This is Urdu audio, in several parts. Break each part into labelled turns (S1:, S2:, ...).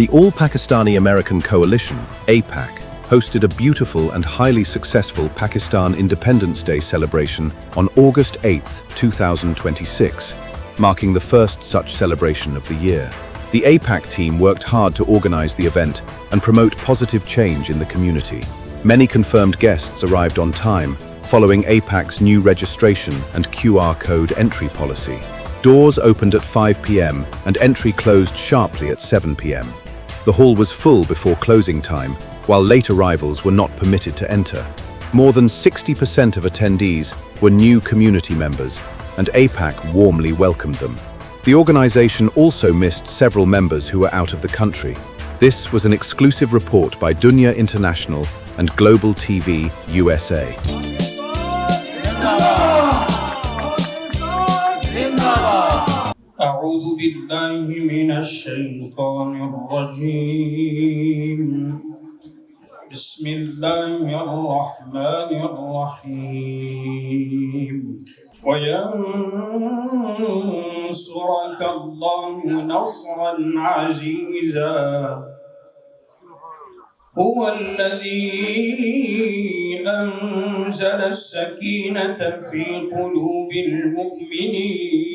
S1: The All Pakistani American Coalition, APAC, hosted a beautiful and highly successful Pakistan Independence Day celebration on August 8, 2026, marking the first such celebration of the year. The APAC team worked hard to organize the event and promote positive change in the community. Many confirmed guests arrived on time, following APAC's new registration and QR code entry policy. Doors opened at 5 p.m. and entry closed sharply at 7 p.m. The hall was full before closing time, while late arrivals were not permitted to enter. More than 60% of attendees were new community members, and APAC warmly welcomed them. The organization also missed several members who were out of the country. This was an exclusive report by Dunya International and Global TV USA.
S2: أعوذ بالله من الشيطان الرجيم بسم الله الرحمن الرحيم وينصرك الله نصرا عزيزا هو الذي أنزل السكينة في قلوب المؤمنين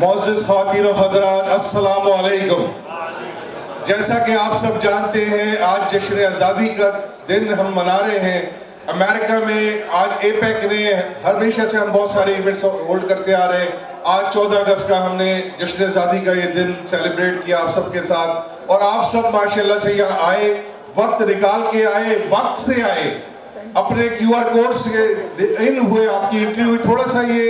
S3: معزز خواتین و حضرات السلام علیکم. جیسا کہ آپ سب جانتے ہیں آج جشن آزادی کا دن ہم منا رہے ہیں. امریکہ میں آج ایپیک نے ہمیشہ سے ہم بہت سارے ایونٹس ہولڈ کرتے آ رہے ہیں. آج 14 اگست کا ہم نے جشن آزادی کا یہ دن سیلیبریٹ کیا آپ سب کے ساتھ, اور آپ سب ماشاءاللہ سے یہاں آئے, وقت نکال کے آئے, وقت سے آئے, اپنے کیو آر کوڈ سے ان ہوئے, آپ کی انٹری ہوئی. تھوڑا سا یہ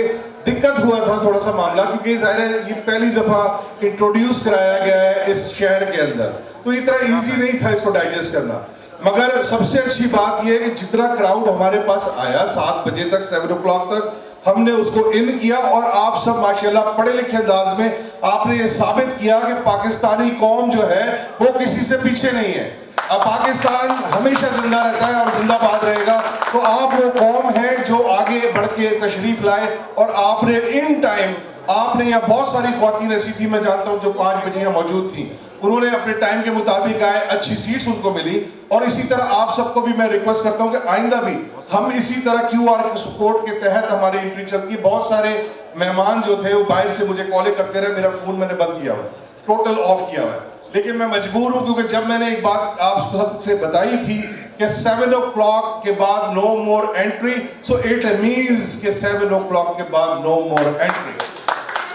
S3: دقت ہوا تھا تھوڑا سا معاملہ, کیونکہ ظاہر ہے یہ پہلی دفعہ انٹروڈیوس کرایا گیا ہے اس شہر کے اندر, تو اتنا ایزی نہیں تھا اس کو ڈائجسٹ کرنا. مگر سب سے اچھی بات یہ ہے کہ جتنا کراؤڈ ہمارے پاس آیا 7 بجے تک 7 o'clock تک ہم نے اس کو ان کیا, اور آپ سب ماشاءاللہ پڑھے لکھے انداز میں آپ نے یہ ثابت کیا کہ پاکستانی قوم جو ہے وہ کسی سے پیچھے نہیں ہے. اب پاکستان ہمیشہ زندہ رہتا ہے اور زندہ باد رہے گا. تو آپ وہ قوم ہیں جو آگے بڑھ کے تشریف لائے, اور آپ نے ان ٹائم آپ نے یہاں بہت ساری خواتین ایسی تھی میں جانتا ہوں جو 5 بجے یہاں موجود تھیں, انہوں نے اپنے ٹائم کے مطابق آئے, اچھی سیٹس ان کو ملی. اور اسی طرح آپ سب کو بھی میں ریکویسٹ کرتا ہوں کہ آئندہ بھی ہم اسی طرح کیو آر کوڈ کے تحت ہماری انٹری چلتی ہے. بہت سارے مہمان جو تھے وہ باہر سے مجھے کالیں کرتے رہے, میرا فون میں نے بند کیا ہوا ہے, ٹوٹل آف کیا ہوا ہے, لیکن میں مجبور ہوں کیونکہ جب میں نے ایک بات آپ سب سے بتائی تھی کہ 7 o'clock کے بعد no more entry, so it means کہ 7 o'clock کے بعد no more entry.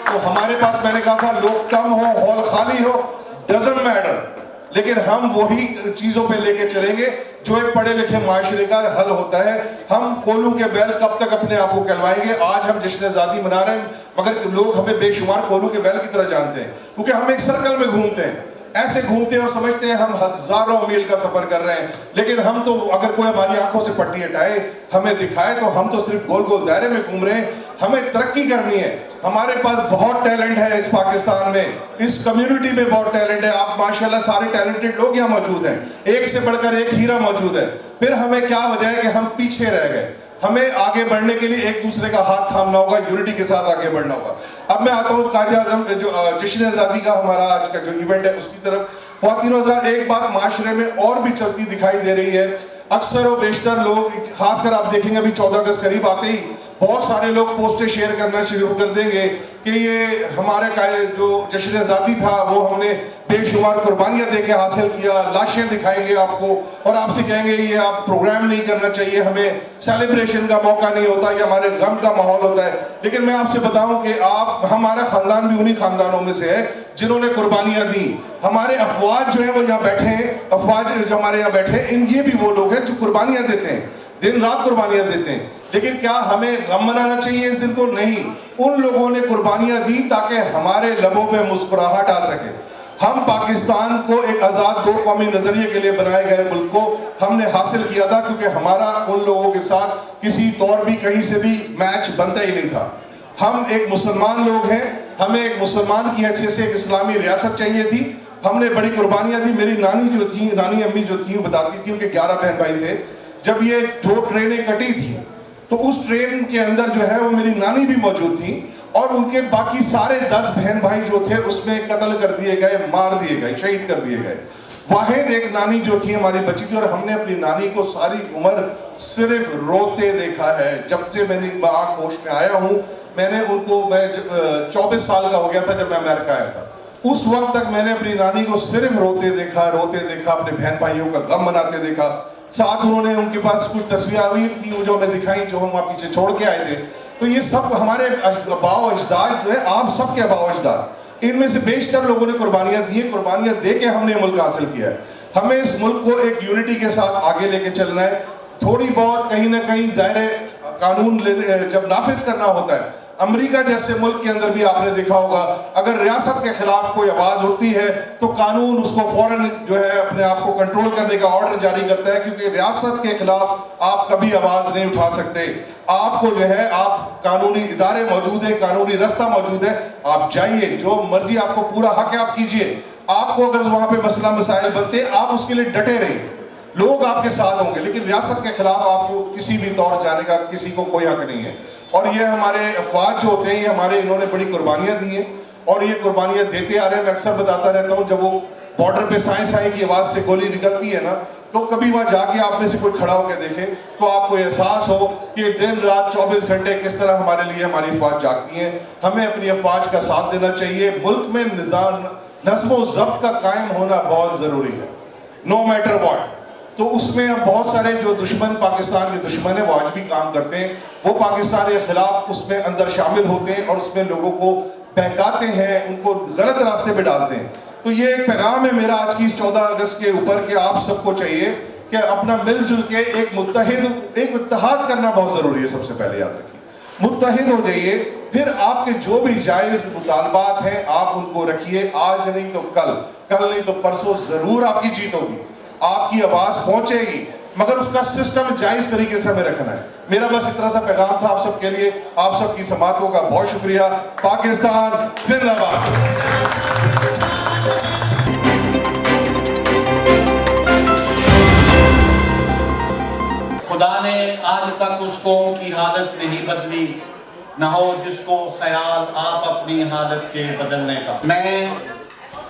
S3: تو ہمارے پاس میں نے کہا تھا لوگ کم ہو, ہال خالی ہو, doesn't matter, لیکن ہم وہی چیزوں پہ لے کے چلیں گے جو ایک پڑھے لکھے معاشرے کا حل ہوتا ہے. ہم کولو کے بیل کب تک اپنے آپ کو کہلوائیں گے؟ آج ہم جشن آزادی منا رہے ہیں مگر لوگ ہمیں بے شمار کولو کے بیل کی طرح جانتے ہیں کیونکہ ہم ایک سرکل میں گھومتے ہیں, ایسے گھومتے ہیں اور سمجھتے ہیں ہم ہزاروں میل کا سفر کر رہے ہیں. لیکن ہم تو اگر کوئی ہماری آنکھوں سے پٹی ہٹائے, ہمیں دکھائے, تو ہم تو صرف گول گول دائرے میں گھوم رہے ہیں. ہمیں ترقی کرنی ہے. ہمارے پاس بہت ٹیلنٹ ہے اس پاکستان میں, اس کمیونٹی میں بہت ٹیلنٹ ہے. آپ ماشاءاللہ سارے ٹیلنٹڈ لوگ یہاں موجود ہیں, ایک سے بڑھ کر ایک ہیرا موجود ہے. پھر ہمیں کیا وجہ ہے کہ ہم پیچھے رہ گئے؟ ہمیں آگے بڑھنے کے لیے ایک دوسرے کا ہاتھ تھامنا ہوگا, یونٹی کے ساتھ آگے بڑھنا ہوگا. اب میں آتا ہوں قائد اعظم جو جشن آزادی کا ہمارا آج کا جو ایونٹ ہے اس کی طرف. خواتین و حضرات, ایک بات معاشرے میں اور بھی چلتی دکھائی دے رہی ہے. اکثر و بیشتر لوگ, خاص کر آپ دیکھیں گے ابھی 14 اگست قریب آتے ہی بہت سارے لوگ پوسٹیں شیئر کرنا شروع کر دیں گے کہ یہ ہمارے جو جشن آزادی تھا وہ ہم نے بے شمار قربانیاں دے کے حاصل کیا. لاشیں دکھائیں گے آپ کو اور آپ سے کہیں گے یہ آپ پروگرام نہیں کرنا چاہیے, ہمیں سیلیبریشن کا موقع نہیں ہوتا, یہ ہمارے غم کا ماحول ہوتا ہے. لیکن میں آپ سے بتاؤں کہ ہمارا خاندان بھی انہی خاندانوں میں سے ہے جنہوں نے قربانیاں دی. ہمارے افواج جو ہیں وہ یہاں بیٹھے ہیں, افواج جو ہمارے یہاں بیٹھے ہیں, یہ بھی وہ لوگ ہیں جو قربانیاں دیتے ہیں, دن رات قربانیاں دیتے ہیں. لیکن کیا ہمیں غم منانا چاہیے اس دن کو؟ نہیں. ان لوگوں نے قربانیاں دی تاکہ ہمارے لبوں پہ مسکراہٹ آ سکے. ہم پاکستان کو ایک آزاد دو قومی نظریے کے لیے بنائے گئے ملک کو ہم نے حاصل کیا تھا کیونکہ ہمارا ان لوگوں کے ساتھ کسی طور بھی کہیں سے بھی میچ بنتا ہی نہیں تھا. ہم ایک مسلمان لوگ ہیں, ہمیں ایک مسلمان کی حیثیت سے ایک اسلامی ریاست چاہیے تھی. ہم نے بڑی قربانیاں دی. میری نانی جو تھیں, نانی امی جو تھیں, بتاتی تھیں کہ 11 بہن بھائی تھے. جب یہ 2 ٹرینیں کٹی تھیں تو اس ٹرین کے اندر جو ہے وہ میری نانی بھی موجود تھی اور ان کے باقی سارے 10 بہن بھائی جو تھے اس میں قتل کر دیے گئے, مار دیے گئے, شہید کر دیے گئے. واحد ایک نانی جو تھی ہماری بچی تھی اور ہم نے اپنی نانی کو ساری عمر صرف روتے دیکھا ہے. جب سے میری آنکھ ہوش میں آیا ہوں, میں نے ان کو, میں 24 سال کا ہو گیا تھا جب میں امریکہ آیا تھا, اس وقت تک میں نے اپنی نانی کو صرف روتے دیکھا, اپنے بہن بھائیوں کا غم مناتے دیکھا. ساتھ انہوں نے, ان کے پاس کچھ تصویریں تھیں جو ہمیں دکھائیں جو ہم وہاں پیچھے چھوڑ کے آئے تھے. تو یہ سب ہمارے آباء و اجداد جو ہے, آپ سب کے آباء و اجداد, ان میں سے بیشتر لوگوں نے قربانیاں دی ہیں. قربانیاں دے کے ہم نے ملک حاصل کیا ہے. ہمیں اس ملک کو ایک یونٹی کے ساتھ آگے لے کے چلنا ہے. تھوڑی بہت کہیں نہ کہیں ظاہر قانون جب نافذ کرنا ہوتا ہے, امریکہ جیسے ملک کے اندر بھی آپ نے دیکھا ہوگا اگر ریاست کے خلاف کوئی آواز اٹھتی ہے تو قانون اس کو فوراً جو ہے اپنے آپ کو کنٹرول کرنے کا آرڈر جاری کرتا ہے, کیونکہ ریاست کے خلاف آپ کبھی آواز نہیں اٹھا سکتے. آپ کو جو ہے, آپ قانونی ادارے موجود ہیں, قانونی رستہ موجود ہے, آپ جائیے, جو مرضی آپ کو پورا حق ہے آپ کیجئے. آپ کو اگر وہاں پہ مسئلہ مسائل بنتے آپ اس کے لیے ڈٹے رہیے, لوگ آپ کے ساتھ ہوں گے. لیکن ریاست کے خلاف آپ کو کسی بھی طور جانے کا کسی کو کوئی حق نہیں ہے. اور یہ ہمارے افواج جو ہوتے ہیں, یہ ہمارے, انہوں نے بڑی قربانیاں دی ہیں اور یہ قربانیاں دیتے آ رہے ہیں. میں اکثر بتاتا رہتا ہوں جب وہ بارڈر پہ سائیں کی آواز سے گولی نکلتی ہے نا, تو کبھی وہاں جا کے آپ میں سے کوئی کھڑا ہو کے دیکھے تو آپ کو احساس ہو کہ دن رات 24 گھنٹے کس طرح ہمارے لیے ہماری افواج جاگتی ہیں. ہمیں اپنی افواج کا ساتھ دینا چاہیے. ملک میں نظم و ضبط کا قائم ہونا بہت ضروری ہے, نو میٹر واٹ. تو اس میں بہت سارے جو دشمن, پاکستان کے دشمن ہیں, وہ آج بھی کام کرتے ہیں. وہ پاکستان کے خلاف اس میں اندر شامل ہوتے ہیں اور اس میں لوگوں کو بہکاتے ہیں, ان کو غلط راستے پہ ڈالتے ہیں. تو یہ ایک پیغام ہے میرا آج کی اس 14 اگست کے اوپر کہ آپ سب کو چاہیے کہ اپنا مل جل کے ایک اتحاد کرنا بہت ضروری ہے. سب سے پہلے یاد رکھیے, متحد ہو جائیے. پھر آپ کے جو بھی جائز مطالبات ہیں آپ ان کو رکھیے. آج نہیں تو کل, کل نہیں تو پرسوں ضرور آپ کی جیت ہوگی, آپ کی آواز پہنچے گی, مگر اس کا سسٹم جائز طریقے سے ہمیں رکھنا ہے. میرا بس اتنا سا پیغام تھا آپ سب کے لیے. آپ سب کی سماعتوں کا بہت شکریہ. پاکستان زندہ باد.
S4: خدا نے آج تک اس قوم کی حالت نہیں بدلی, نہ ہو جس کو خیال آپ اپنی حالت کے بدلنے کا. میں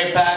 S4: APAC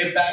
S4: APAC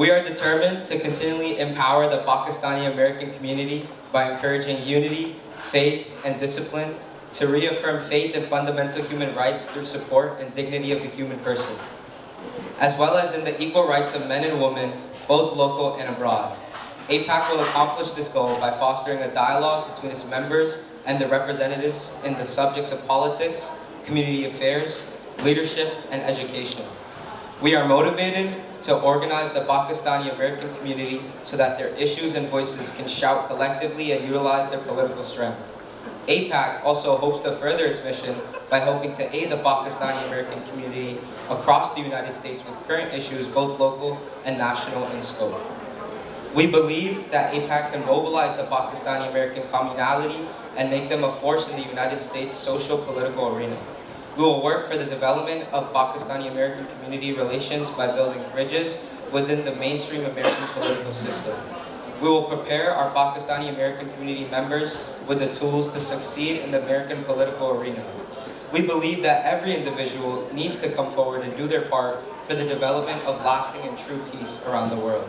S5: We are determined to continually empower the Pakistani American community by encouraging unity, faith, and discipline to reaffirm faith in fundamental human rights through support and dignity of the human person, as well as in the equal rights of men and women, both local and abroad. APAC will accomplish this goal by fostering a dialogue between its members and the representatives in the subjects of politics, community affairs, leadership, and education. We are motivated to organize the Pakistani American community so that their issues and voices can shout collectively and utilize their political strength. APAC also hopes to further its mission by helping to aid the Pakistani American community across the United States with current issues both local and national in scope. We believe that APAC can mobilize the Pakistani American communality and make them a force in the United States socio-political arena. We will work for the development of Pakistani American community relations by building bridges within the mainstream American political system. We will prepare our Pakistani American community members with the tools to succeed in the American political arena. We believe that every individual needs to come forward and do their part for the development of lasting and true peace around the world.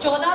S6: 14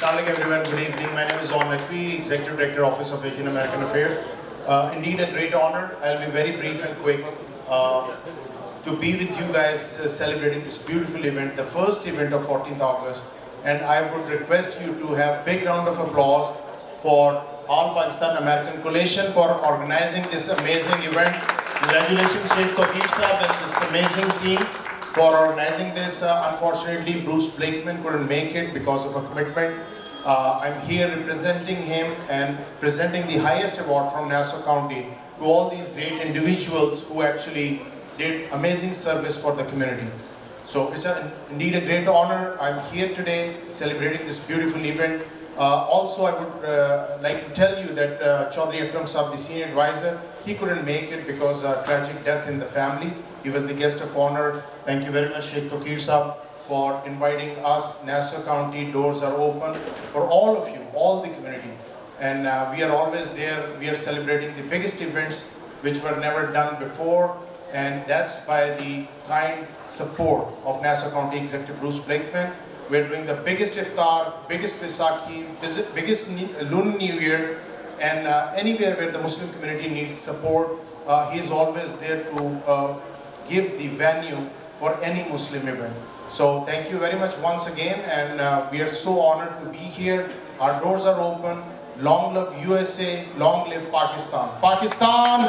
S4: Darling everyone, good evening. My name is Zon Naqvi, Executive Director, Office of Asian American Affairs. Indeed a great honor. I'll be very brief and quick to be with you guys celebrating this beautiful event, the first event of 14th August. And I would request you to have big round of applause for All Pakistan American Coalition for organizing this amazing event. Congratulations Sheikh Tawqir Sahab and this amazing team for organizing this. Unfortunately, Bruce Blakeman couldn't make it because of a commitment. I'm here representing him and presenting the highest award from Nassau County to all these great individuals who actually did amazing service for the community. So it's indeed a great honor. I'm here today celebrating this beautiful event. Also, I would like to tell you that Chaudhry Akram Sahab, the senior advisor, he couldn't make it because of tragic death in the family. He was the guest of honor. Thank you very much, Sheikh Tawqir Sahab, for inviting us. Nassau County doors are open for all of you, all the community. And we are always there. We are celebrating the biggest events which were never done before. And that's by the kind support of Nassau County Executive Bruce Blakeman. We're doing the biggest iftar, biggest Vaisakhi, biggest Lunar New Year, and anywhere where the Muslim community needs support, he's always there to give the venue for any Muslim event. So thank you very much once again, and we are so honored to be here. Our doors are open. Long live USA, long live Pakistan. Pakistan!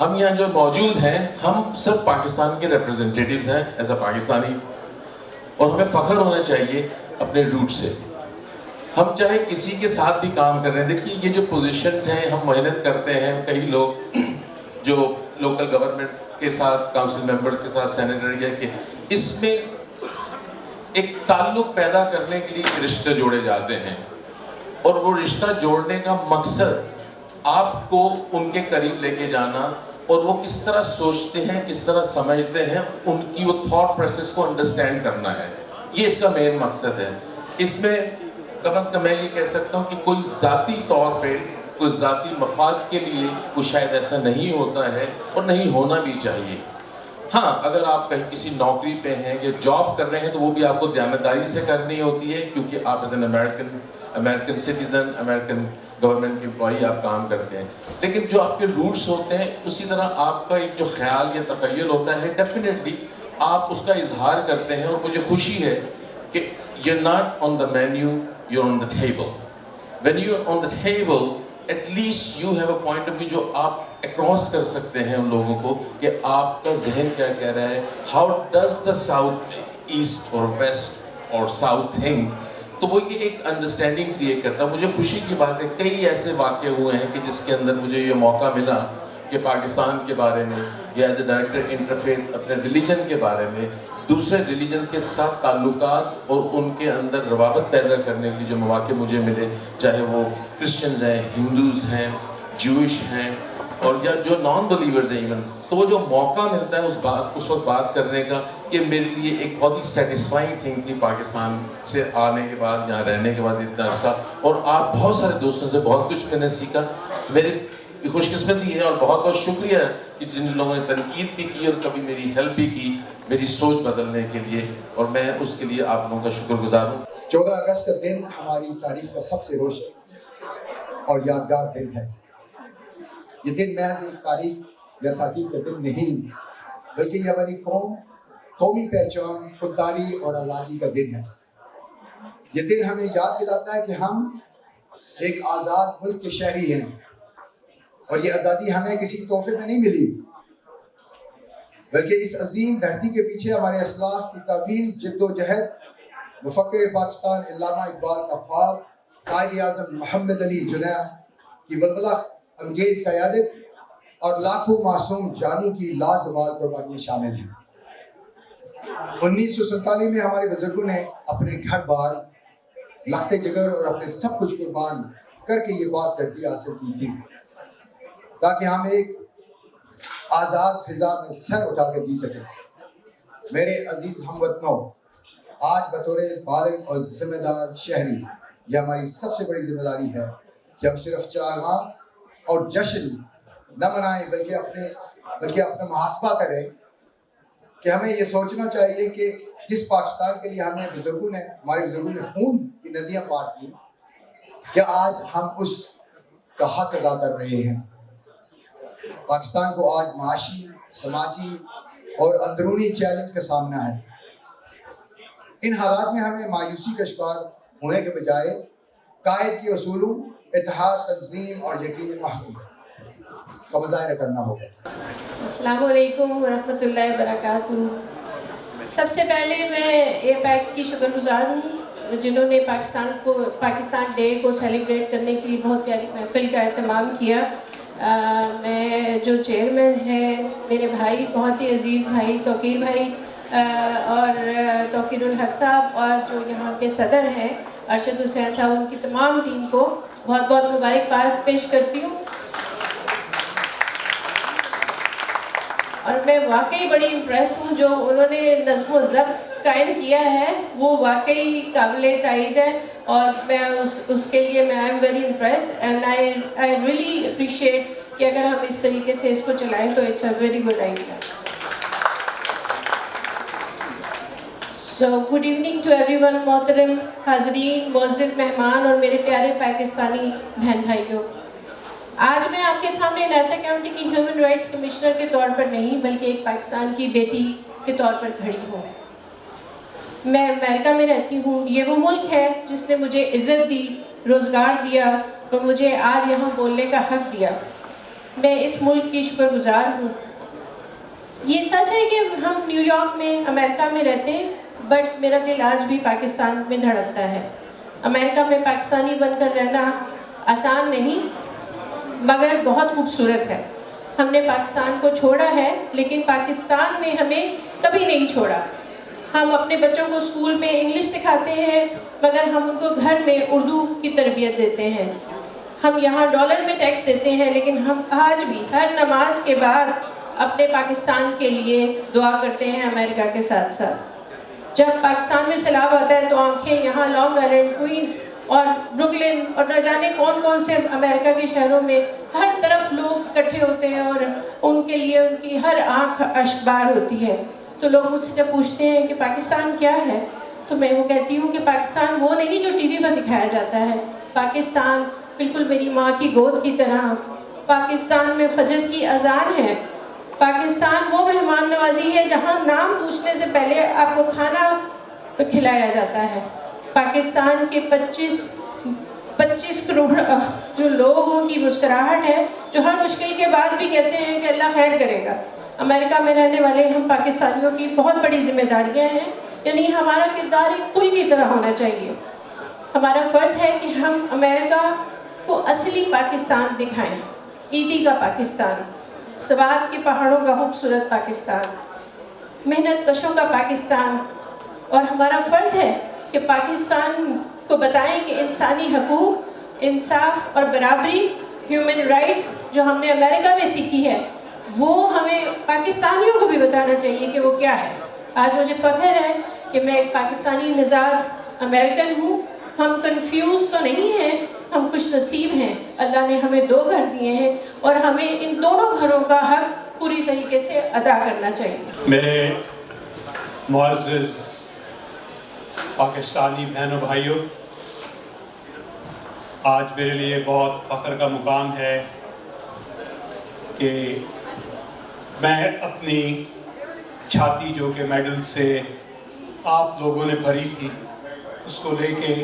S7: ہم یہاں جو موجود ہیں ہم سب پاکستان کے ریپرزنٹیٹیوز ہیں ایز اے پاکستانی، اور ہمیں فخر ہونا چاہیے اپنے روٹ سے. ہم چاہے کسی کے ساتھ بھی کام کر رہے ہیں، دیکھیے یہ جو پوزیشنز ہیں ہم محنت کرتے ہیں، کئی لوگ جو لوکل گورنمنٹ کے ساتھ، کاؤنسل ممبرز کے ساتھ، سینیٹر یا کہ اس میں ایک تعلق پیدا کرنے کے لیے رشتے جوڑے جاتے ہیں، اور وہ رشتہ جوڑنے کا مقصد آپ کو ان کے قریب لے کے جانا، اور وہ کس طرح سوچتے ہیں، کس طرح سمجھتے ہیں، ان کی وہ تھاٹ پروسیس کو انڈرسٹینڈ کرنا ہے. یہ اس کا مین مقصد ہے. اس میں کم از کم میں یہ کہہ سکتا ہوں کہ کوئی ذاتی طور پہ کوئی ذاتی مفاد کے لیے وہ شاید ایسا نہیں ہوتا ہے اور نہیں ہونا بھی چاہیے. ہاں اگر آپ کہیں کسی نوکری پہ ہیں یا جاب کر رہے ہیں تو وہ بھی آپ کو دیانتداری سے کرنی ہوتی ہے، کیونکہ آپ as an American citizen, American government کے امپلائی آپ کام کرتے ہیں. لیکن جو آپ کے روٹس ہوتے ہیں اسی طرح آپ کا ایک جو خیال یا تخیل ہوتا ہے ڈیفینیٹلی آپ اس کا اظہار کرتے ہیں. اور مجھے خوشی ہے کہ you're not on the menu, you're on the table. When you're on the table, at least you have a point of view جو آپ اکراس کر سکتے ہیں ان لوگوں کو کہ آپ کا ذہن کیا کہہ رہا ہے. How does the south, east or west or south think؟ تو وہ یہ ایک انڈرسٹینڈنگ کریٹ کرتا ہے. مجھے خوشی کی بات ہے کئی ایسے واقع ہوئے ہیں کہ جس کے اندر مجھے یہ موقع ملا کہ پاکستان کے بارے میں یا ایز اے ڈائریکٹر انٹرفیتھ اپنے ریلیجن کے بارے میں، دوسرے ریلیجن کے ساتھ تعلقات اور ان کے اندر روابط پیدا کرنے کے لیے جو مواقع مجھے ملے، چاہے وہ کرسچنز ہیں، ہندوز ہیں، جوئش ہیں، اور یا جو نان بلیورز ہیں ایون، تو وہ جو موقع ملتا ہے اس وقت بات کرنے کا، یہ میرے لیے ایک بہت ہی سیٹسفائنگ تھنگ تھی پاکستان سے آنے کے بعد، یہاں رہنے کے بعد اتنا عرصہ. اور آپ بہت سارے دوستوں سے بہت کچھ میں نے سیکھا. میری خوش قسمتی ہے اور بہت بہت شکریہ کہ جن لوگوں نے تنقید بھی کی اور کبھی میری ہیلپ بھی کی میری سوچ بدلنے کے لیے، اور میں اس کے لیے آپ لوگوں کا شکر گزار ہوں.
S8: 14 اگست کا دن ہماری تاریخ کا سب سے روشن اور یادگار دن ہے. یہ دن محض ایک تاریخ یا تحقیق کا دن نہیں، بلکہ یہ ہماری قومی پہچان، خودداری اور آزادی کا دن ہے. یہ دن ہمیں یاد دلاتا ہے کہ ہم ایک آزاد ملک کے شہری ہیں، اور یہ آزادی ہمیں کسی تحفے میں نہیں ملی، بلکہ اس عظیم دھرتی کے پیچھے ہمارے اسلاف کی طویل جد و جہد، مفکر پاکستان علامہ اقبال کا خواب، قائد اعظم محمد علی جناح کی ولولہ انگیز قیادت اور لاکھوں معصوم جانوں کی لازوال قربانیاں شامل ہیں. 1947 میں ہمارے بزرگوں نے اپنے گھر بار، لخت جگر اور اپنے سب کچھ قربان کر کے یہ بات ترجیح حاصل کی تھی تاکہ ہم ایک آزاد فضا میں سر اٹھا کر جی سکیں. میرے عزیز ہم وطنوں، آج بطور بالغ اور ذمہ دار شہری یہ ہماری سب سے بڑی ذمہ داری ہے کہ ہم صرف چراغاں اور جشن نہ منائیں بلکہ اپنا محاسبہ کریں کہ ہمیں یہ سوچنا چاہیے کہ جس پاکستان کے لیے ہمارے بزرگوں نے خون کی ندیاں پار کی، کیا آج ہم اس کا حق ادا کر رہے ہیں. پاکستان کو آج معاشی، سماجی اور اندرونی چیلنج کا سامنا ہے. ان حالات میں ہمیں مایوسی کا شکار ہونے کے بجائے قائد کے اصولوں، اتحاد، تنظیم اور یقین محکم کا مظاہرہ کرنا ہوگا.
S9: السلام علیکم ورحمۃ اللہ وبرکاتہ. سب سے پہلے میں اے پیک کی شکر گزار ہوں جنہوں نے پاکستان ڈے کو سیلیبریٹ کرنے کے لیے بہت پیاری محفل کا اہتمام کیا. میں جو چیئرمین ہیں میرے بھائی، بہت ہی عزیز بھائی توقیر بھائی اور توقیر الحق صاحب، اور جو یہاں کے صدر ہیں ارشد حسین صاحب، ان کی تمام ٹیم کو بہت بہت مبارکباد پیش کرتی ہوں. اور میں واقعی بڑی امپریس ہوں، جو انہوں نے نظم و ضبط قائم کیا ہے وہ واقعی قابل تائید ہے، اور میں اس کے لیے میں I am very impress and I really appreciate کہ اگر ہم اس طریقے سے اس کو چلائیں تو it's a very good idea. So good evening to everyone. محترم حاضرین، معزز مہمان اور میرے پیارے پاکستانی بہن بھائیوں، آج میں آپ کے سامنے ناسا کاؤنٹی کی ہیومن رائٹس کمشنر کے طور پر نہیں بلکہ ایک پاکستان کی بیٹی کے طور پر کھڑی ہوں. میں امریکہ میں رہتی ہوں. یہ وہ ملک ہے جس نے مجھے عزت دی، روزگار دیا اور مجھے آج یہاں بولنے کا حق دیا. میں اس ملک کی شکر گزار ہوں. یہ سچ ہے کہ ہم نیو یارک میں امریکہ میں رہتے ہیں، بٹ میرا دل آج بھی پاکستان میں دھڑکتا ہے. امریکہ میں پاکستانی بن کر رہنا آسان نہیں، مگر بہت خوبصورت ہے. ہم نے پاکستان کو چھوڑا ہے، لیکن پاکستان نے ہمیں کبھی نہیں چھوڑا. ہم اپنے بچوں کو اسکول میں انگلش سکھاتے ہیں، مگر ہم ان کو گھر میں اردو کی تربیت دیتے ہیں. ہم یہاں ڈالر میں ٹیکس دیتے ہیں، لیکن ہم آج بھی ہر نماز کے بعد اپنے پاکستان کے لیے دعا کرتے ہیں امریکہ کے ساتھ ساتھ. جب پاکستان میں سیلاب آتا ہے تو آنکھیں یہاں لانگ آئلینڈ، کوئنز اور بروکلن اور نہ جانے کون کون سے امریکہ کے شہروں میں ہر طرف لوگ اکٹھے ہوتے ہیں اور ان کے لیے ان کی ہر آنکھ اشکبار ہوتی ہے. تو لوگ مجھ سے جب پوچھتے ہیں کہ پاکستان کیا ہے، تو میں وہ کہتی ہوں کہ پاکستان وہ نہیں جو ٹی وی پر دکھایا جاتا ہے. پاکستان بالکل میری ماں کی گود کی طرح. پاکستان میں فجر کی اذان ہے. پاکستان وہ مہمان نوازی ہے جہاں نام پوچھنے سے پہلے آپ کو کھانا کھلایا جاتا ہے. پاکستان کے 25 کروڑ جو لوگوں کی مسکراہٹ ہے، جو ہر مشکل کے بعد بھی کہتے ہیں کہ اللہ خیر کرے گا. امریکہ میں رہنے والے ہم پاکستانیوں کی بہت بڑی ذمہ داریاں ہیں، یعنی ہمارا کردار ایک پل کی طرح ہونا چاہیے. ہمارا فرض ہے کہ ہم امریکہ کو اصلی پاکستان دکھائیں. عیدی کا پاکستان، سوات کے پہاڑوں کا خوبصورت پاکستان، محنت کشوں کا پاکستان. اور ہمارا فرض ہے کہ پاکستان کو بتائیں کہ انسانی حقوق، انصاف اور برابری، ہیومن رائٹس جو ہم نے امریکہ میں سیکھی ہے، وہ ہمیں پاکستانیوں کو بھی بتانا چاہیے کہ وہ کیا ہے. آج مجھے فخر ہے کہ میں ایک پاکستانی نژاد امریکن ہوں. ہم کنفیوز تو نہیں ہیں، ہم خوش نصیب ہیں. اللہ نے ہمیں 2 گھر دیے ہیں اور ہمیں ان دونوں گھروں کا حق پوری طریقے سے ادا کرنا چاہیے.
S10: میرے معزز پاکستانی بہنوں بھائیوں، آج میرے لیے بہت فخر کا مقام ہے کہ میں اپنی چھاتی جو کہ میڈل سے آپ لوگوں نے بھری تھی، اس کو لے کے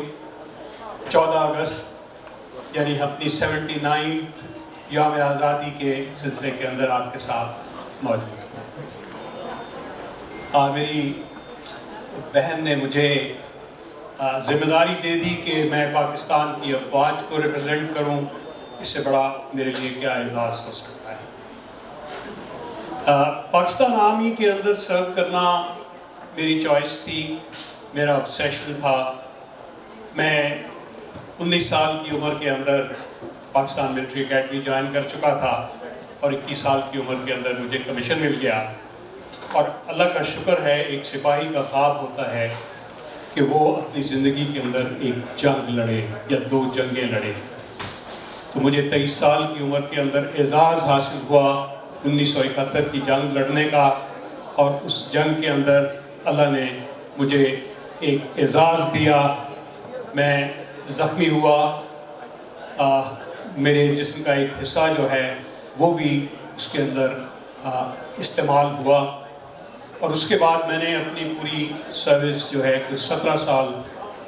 S10: 14 اگست یعنی اپنی 79 یوم آزادی کے سلسلے کے اندر آپ کے ساتھ موجود ہوں. میری بہن نے مجھے ذمہ داری دے دی کہ میں پاکستان کی افواج کو ریپرزینٹ کروں. اس سے بڑا میرے لیے کیا اعزاز ہو سکتا ہے. پاکستان آرمی کے اندر سرو کرنا میری چوائس تھی، میرا obsession تھا. میں 19 سال کی عمر کے اندر پاکستان ملٹری اکیڈمی جوائن کر چکا تھا اور 21 سال کی عمر کے اندر مجھے کمیشن مل گیا. اور اللہ کا شکر ہے، ایک سپاہی کا خواب ہوتا ہے کہ وہ اپنی زندگی کے اندر ایک جنگ لڑے یا 2 جنگیں لڑے. تو مجھے 23 سال کی عمر کے اندر اعزاز حاصل ہوا 1971 کی جنگ لڑنے کا. اور اس جنگ کے اندر اللہ نے مجھے ایک اعزاز دیا. میں زخمی ہوا، میرے جسم کا ایک حصہ جو ہے وہ بھی اس کے اندر استعمال ہوا. اور اس کے بعد میں نے اپنی پوری سروس جو ہے 17 سال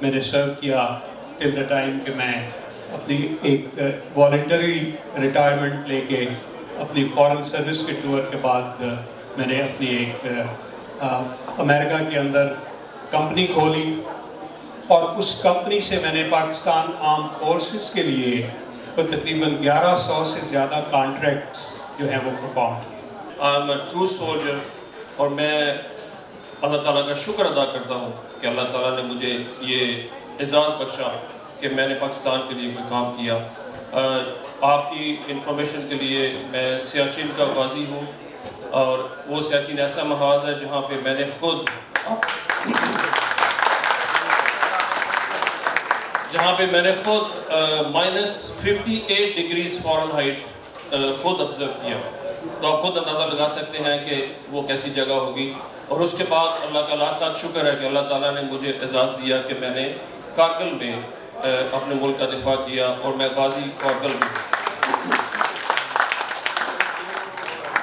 S10: میں نے سرو کیا ٹل دا ٹائم کہ میں اپنی ایک والنٹری ریٹائرمنٹ لے کے اپنی فارن سروس کے ٹور کے بعد میں نے اپنی ایک امریکہ کے اندر کمپنی کھولی. اور اس کمپنی سے میں نے پاکستان آرم فورسز کے لیے تقریباً 1100 سے زیادہ کانٹریکٹس جو ہیں وہ پرفارم کیے.
S11: I am a true soldier. اور میں اللہ تعالیٰ کا شکر ادا کرتا ہوں کہ اللہ تعالیٰ نے مجھے یہ اعزاز بخشا کہ میں نے پاکستان کے لیے کوئی کام کیا. آپ کی انفارمیشن کے لیے میں سیاچن کا غازی ہوں. اور وہ سیاچن ایسا محاذ ہے جہاں پہ میں نے خود -58 ڈگریز فارنہائٹ خود آبزرو کیا. تو آپ خود اندازہ لگا سکتے ہیں کہ وہ کیسی جگہ ہوگی. اور اس کے بعد اللہ کا لاکھ لاکھ شکر ہے کہ اللہ تعالیٰ نے مجھے اعزاز دیا کہ میں نے کارگل میں اپنے ملک کا دفاع کیا اور میں غازی کارگل میں.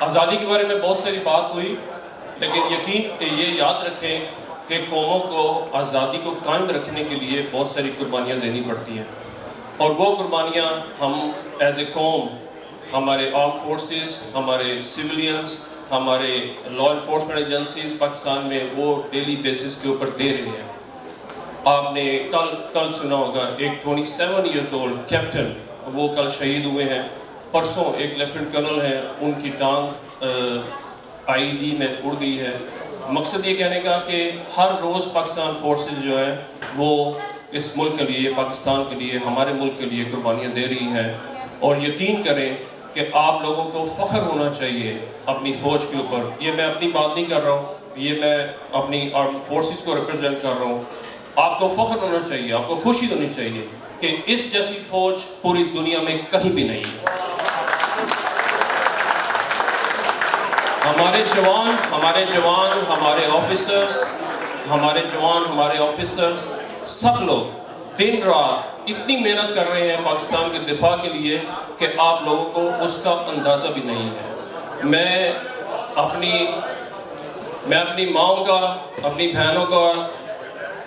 S11: آزادی کے بارے میں بہت ساری بات ہوئی، لیکن یہ یاد رکھیں کہ قوموں کو آزادی کو قائم رکھنے کے لیے بہت ساری قربانیاں دینی پڑتی ہیں. اور وہ قربانیاں ہم ایز اے قوم ہمارے آرم فورسز، ہمارے سویلینز، ہمارے لا انفورسمنٹ ایجنسیز پاکستان میں وہ ڈیلی بیسس کے اوپر دے رہے ہیں. آپ نے کل سنا ہوگا ایک 27 ایئرز اولڈ کیپٹن وہ کل شہید ہوئے ہیں. پرسوں ایک لیفٹنٹ کرنل ہیں، ان کی ٹانگ IED میں اڑ گئی ہے. مقصد یہ کہنے کا کہ ہر روز پاکستان فورسز جو ہیں وہ اس ملک کے لیے، پاکستان کے لیے، ہمارے ملک کے لیے قربانیاں دے رہی ہیں. اور یقین کریں کہ آپ لوگوں کو فخر ہونا چاہیے اپنی فوج کے اوپر. یہ میں اپنی بات نہیں کر رہا ہوں، یہ میں اپنی آرم فورسز کو ریپرزینٹ کر رہا ہوں. آپ کو فخر ہونا چاہیے، آپ کو خوشی ہونی چاہیے کہ اس جیسی فوج پوری دنیا میں کہیں بھی نہیں ہے. ہمارے جوان، ہمارے آفیسرز سب لوگ دن رات اتنی محنت کر رہے ہیں پاکستان کے دفاع کے لیے کہ آپ لوگوں کو اس کا اندازہ بھی نہیں ہے. میں اپنی ماؤں کا، اپنی بہنوں کا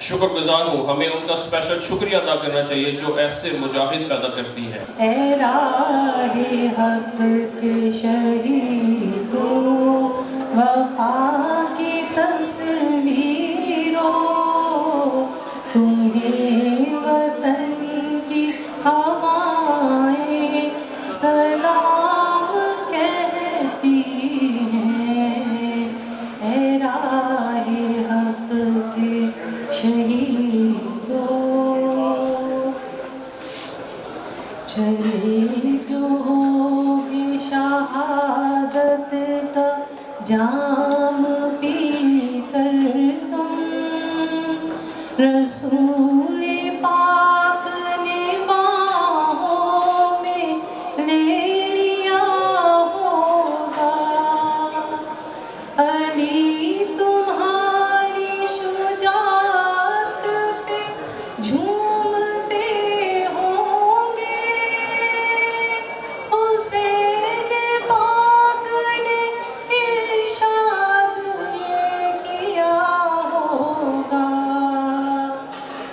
S11: شکر گزار ہوں. ہمیں ان کا اسپیشل شکریہ ادا کرنا چاہیے جو ایسے مجاہد پیدا کرتی ہیں.
S12: اے راہ حق کے شہیدوں، وفا کی تصویروں، تمہیں وطن کی ہوائیں سلام کہتی ہیں. اے راہ حق کے شہیدوں، چلے جو بھی شہادت کا جام پی کر تم، رسول پاک نے باہوں میں لے لیا ہوگا. علی تمہاری شجاعت پہ جھومتے ہوں گے، حسین پاک نے ارشاد یہ کیا ہوگا.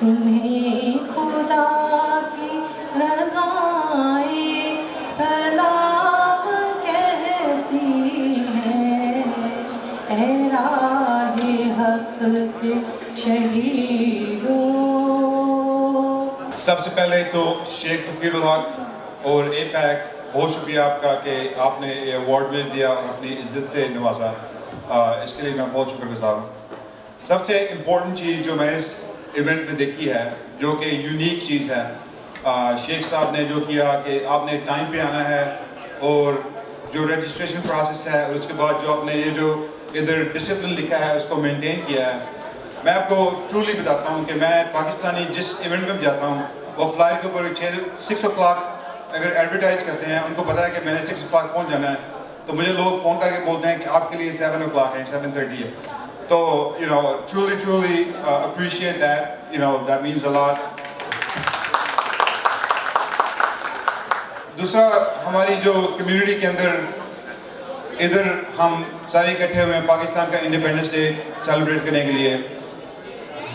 S12: تمہیں خدا کی رضائیں سلام کہتی ہیں. اے راہ حق کے شہیدوں.
S3: سب سے پہلے تو شیخ توقیر الحق اور APAC بہت شکریہ آپ کا کہ آپ نے یہ ایوارڈ مجھے دیا اور اپنی عزت سے نوازا. اس کے لیے میں بہت شکر گزار ہوں. سب سے امپورٹنٹ چیز جو میں اس ایونٹ میں دیکھی ہے، جو کہ یونیک چیز ہے، شیخ صاحب نے جو کیا کہ آپ نے ٹائم پہ آنا ہے اور جو رجسٹریشن پروسیس ہے اور اس کے بعد جو آپ نے یہ جو ادھر ڈسپلن لکھا ہے اس کو مینٹین کیا ہے. میں آپ کو ٹرولی بتاتا ہوں کہ میں پاکستانی جس ایونٹ میں بھی جاتا ہوں وہ فلائر کے اوپر 6 o'clock اگر ایڈورٹائز کرتے ہیں، ان کو پتا ہے کہ میں نے 6 o'clock پہنچ جانا ہے، تو مجھے لوگ فون کر کے بولتے ہیں کہ آپ کے لیے 7 o'clock ہے، 7:30 ہے. تو truly appreciate that. That means a lot. دوسرا، ہماری جو کمیونٹی کے اندر ادھر ہم سارے اکٹھے ہوئے ہیں پاکستان کا انڈیپینڈنس ڈے سیلیبریٹ کرنے کے لیے.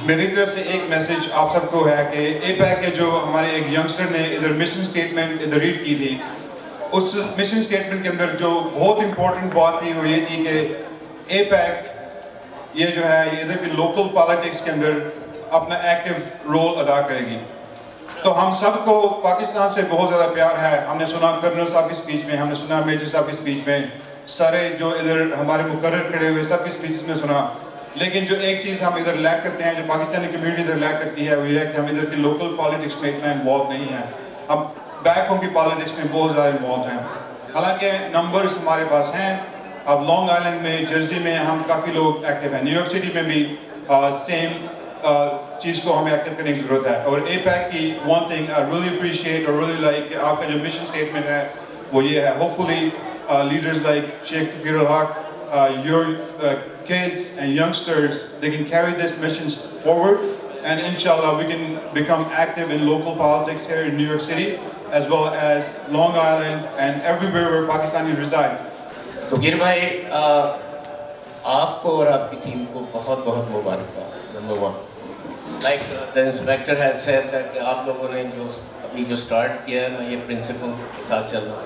S3: میری طرف سے ایک میسج آپ سب کو ہے کہ APAC کے جو ہمارے ایک ینگسٹر نے ادھر مشن اسٹیٹمنٹ ادھر ریڈ کی تھی، اس مشن اسٹیٹمنٹ کے اندر جو بہت امپورٹنٹ بات تھی وہ یہ تھی کہ APAC یہ جو ہے یہ ادھر کی لوکل پالیٹکس کے اندر اپنا ایکٹیو رول ادا کرے گی. تو ہم سب کو پاکستان سے بہت زیادہ پیار ہے. ہم نے سنا کرنل صاحب کی اسپیچ میں، ہم نے سنا میجر صاحب کی اسپیچ میں، سارے جو ادھر ہمارے مقرر کھڑے ہوئے سب کی اسپیچز میں سنا. لیکن جو ایک چیز ہم ادھر لیک کرتے ہیں، جو پاکستانی کمیونٹی ادھر لیک کرتی ہے، وہ یہ ہے کہ ہم ادھر کی لوکل پالیٹکس میں اتنا انوالو نہیں ہیں. ہم بیک ہوم کی پالیٹکس میں بہت زیادہ انوالو ہیں. حالانکہ نمبرز ہمارے پاس ہیں. اب لانگ آئلینڈ میں، جرسی میں ہم کافی لوگ ایکٹیو ہیں. نیو یارک سٹی میں بھی سیم چیز کو ہمیں ایکٹیو کرنے کی ضرورت ہے. اور APAC کی one thing I really appreciate اور ریلی لائک کہ آپ کا جو مشن اسٹیٹمنٹ ہے وہ یہ ہے. Hopefully leaders like Sheikh Toqeer al-Haq, your kids and youngsters, they can carry this mission forward, and inshallah we can become active in local politics here in New York City as well as Long Island and everywhere where Pakistanis reside.
S13: توقیر بھائی، آپ کو اور آپ کی ٹیم کو بہت بہت مبارکباد. Number 1 like the inspector has said that آپ لوگوں نے جو ابھی جو اسٹارٹ کیا ہے نا، یہ پرنسپل کے ساتھ چل رہا ہے.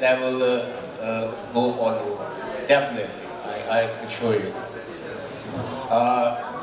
S13: that will go all over definitely. I assure you.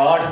S13: 8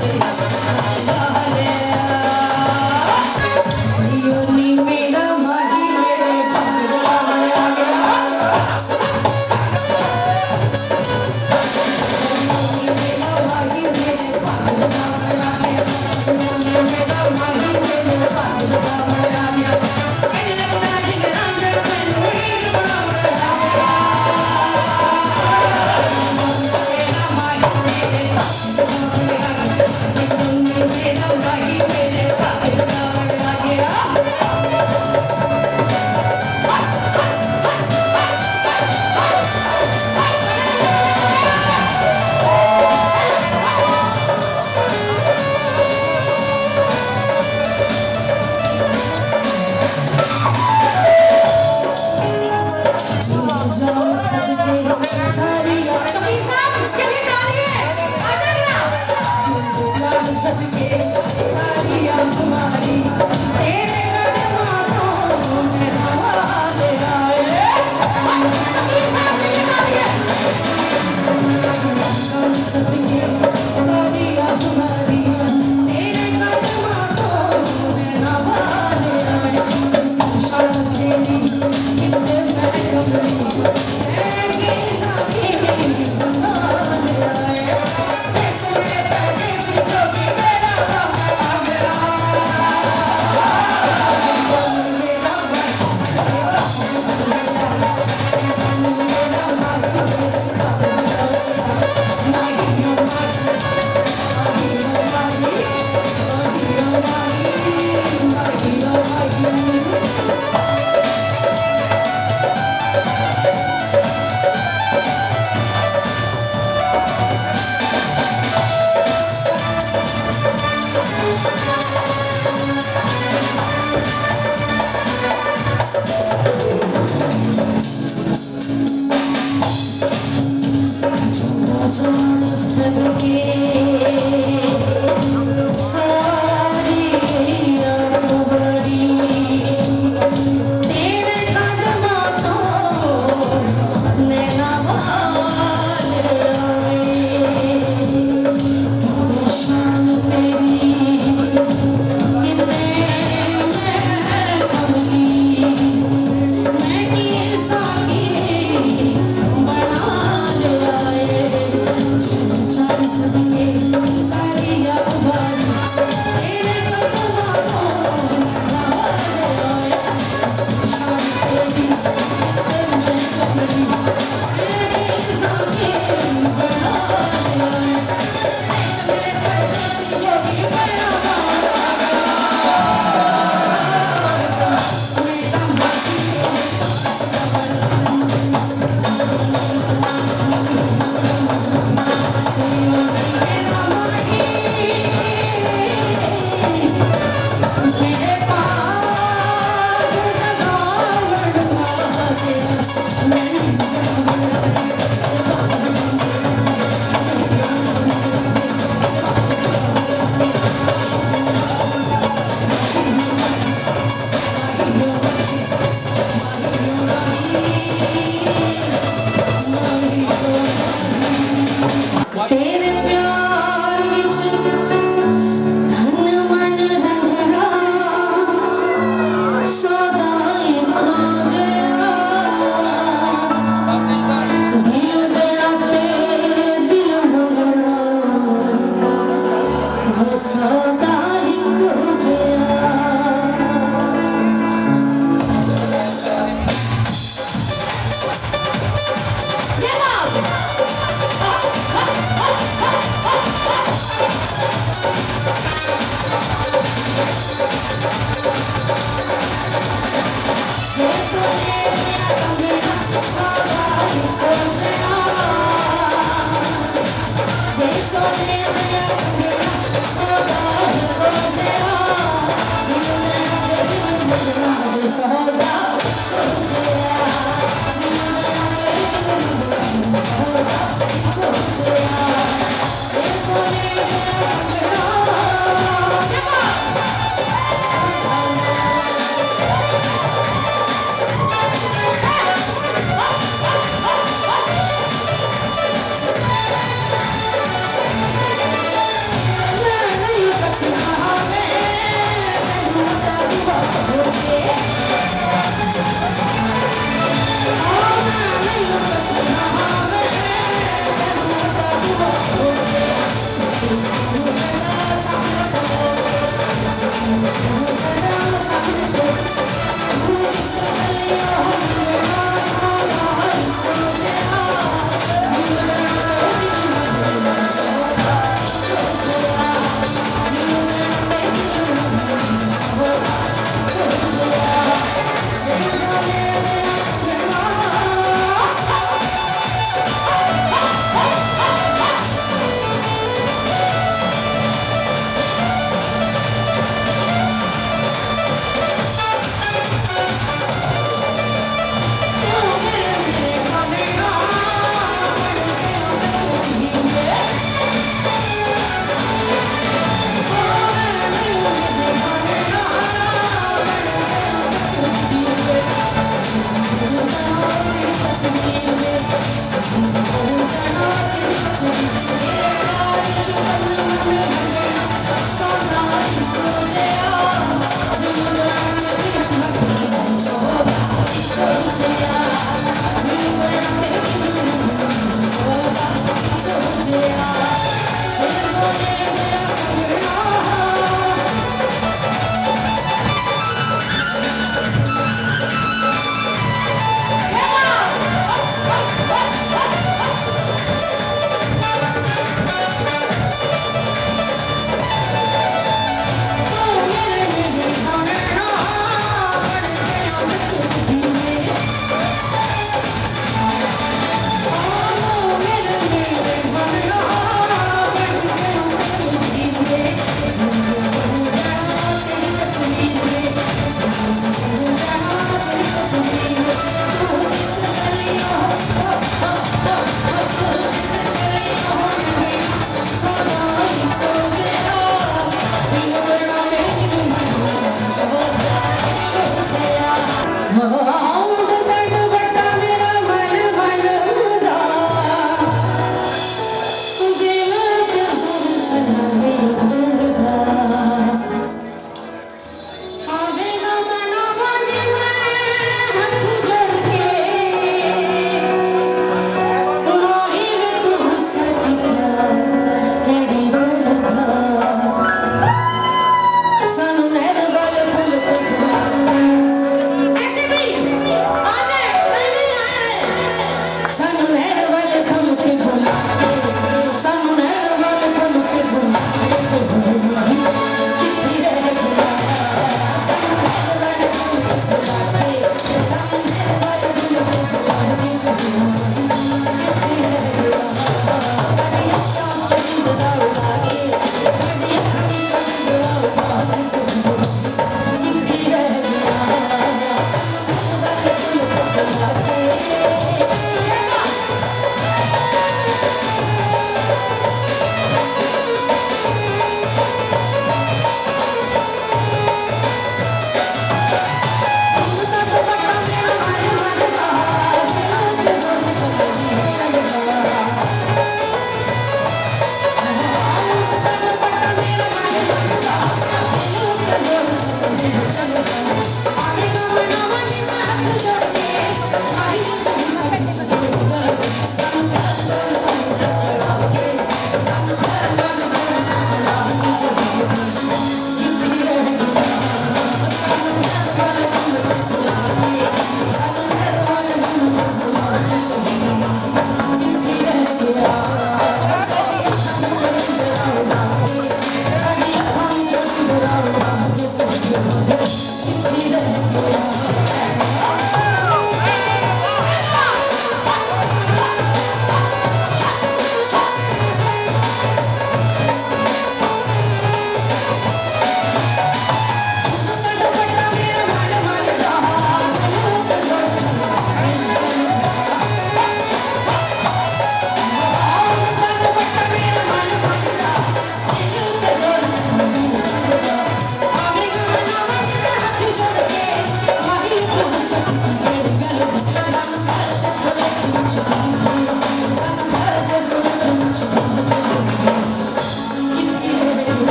S14: Thank you.